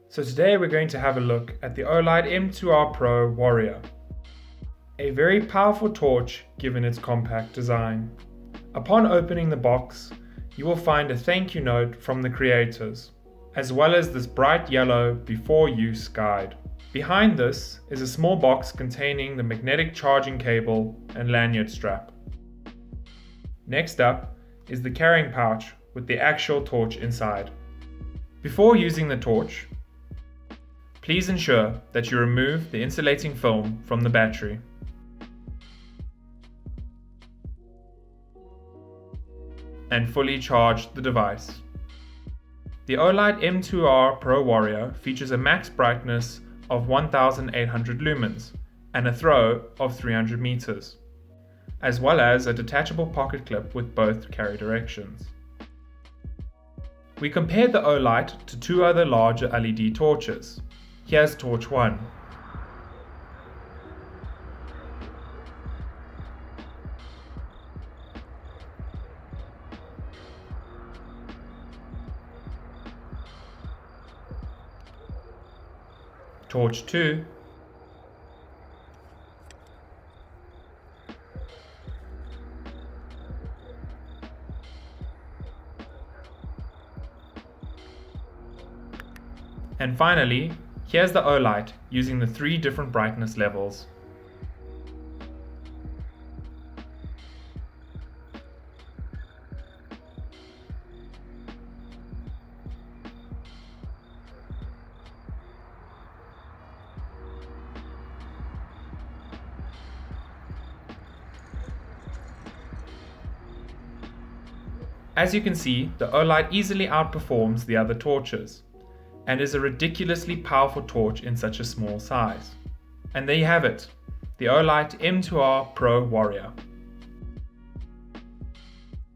So today we're going to have a look at the Olight M2R Pro Warrior, a very powerful torch given its compact design. Upon opening the box, you will find a thank you note from the creators, as well as this bright yellow before use guide. Behind this is a small box containing the magnetic charging cable and lanyard strap. Next up is the carrying pouch with the actual torch inside. Before using the torch, please ensure that you remove the insulating film from the battery. And fully charge the device. The Olight M2R Pro Warrior features a max brightness of 1800 lumens and a throw of 300 meters, as well as a detachable pocket clip with both carry directions. We compared the Olight to two other larger LED torches. Here's torch 1. Torch 2. And finally, here's the Olight using the 3 different brightness levels. As you can see, the Olight easily outperforms the other torches, and is a ridiculously powerful torch in such a small size. And there you have it, the Olight M2R Pro Warrior.